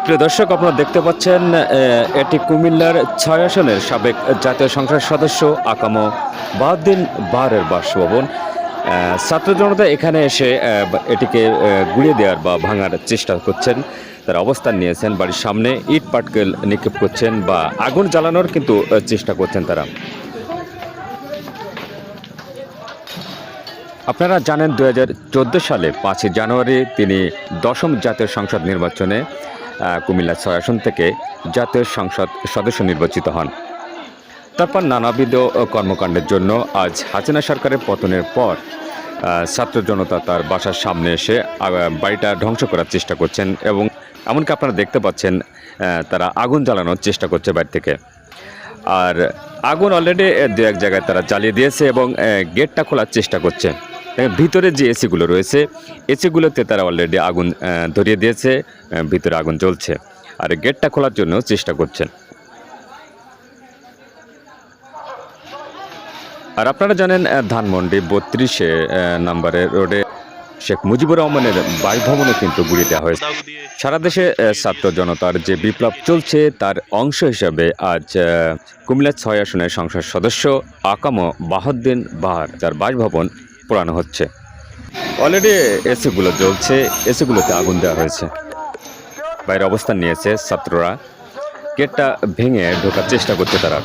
প্রিয় দর্শক, আপনারা দেখতে পাচ্ছেন এটি কুমিল্লার ৬ আসনের সাবেক জাতীয় সংসদ সদস্য আকামো বাহাউদ্দিন বাহারের বাসভবন। ছাত্র জনতা এখানে এসে এটিকে গুঁড়িয়ে দেওয়ার বা ভাঙার চেষ্টা করছেন। তারা অবস্থান নিয়েছেন, বাড়ির সামনে ইট পাটকেল নিক্ষেপ করছেন বা আগুন জ্বালানোর কিন্তু চেষ্টা করছেন তারা। আপনারা জানেন ২০১৪ সালে ৫ই জানুয়ারি তিনি ১০ম জাতীয় সংসদ নির্বাচনে কুমিল্লা ৬ আসন থেকে জাতীয় সংসদ সদস্য নির্বাচিত হন। তারপর নানাবিধ কর্মকাণ্ডের জন্য আজ হাসিনা সরকারের পতনের পর ছাত্র জনতা তার বাসার সামনে এসে বাড়িটা ধ্বংস করার চেষ্টা করছেন এবং এমনকি আপনারা দেখতে পাচ্ছেন তারা আগুন জ্বালানোর চেষ্টা করছে বাড়ি থেকে। আর আগুন অলরেডি দু এক জায়গায় তারা জ্বালিয়ে দিয়েছে এবং গেটটা খোলার চেষ্টা করছে। ভিতরে যে এসিগুলো রয়েছে, এসিগুলোতে তারা অলরেডি আগুন ধরিয়ে দিয়েছে, ভিতরে আগুন জ্বলছে আর গেটটা খোলার জন্য চেষ্টা করছেন। আর আপনারা জানেন ধানমন্ডি ৩২ নম্বরের রোডে শেখ মুজিবুর রহমানের বাসভবনও কিন্তু গুঁড়িয়ে দেওয়া হয়েছে। সারা দেশে ছাত্র জনতার যে বিপ্লব চলছে তার অংশ হিসাবে আজ কুমিল্লা ৬ আসনের সংসদ সদস্য আকামো বাহাউদ্দিন বাহার যার বাসভবন পোড়ানো হচ্ছে। অলরেডি এসিগুলো জ্বলছে, এসিগুলোতে আগুন দেওয়া হয়েছে। বাইরে অবস্থান নিয়েছে ছাত্ররা, গেটটা ভেঙে ঢোকার চেষ্টা করছে তারা।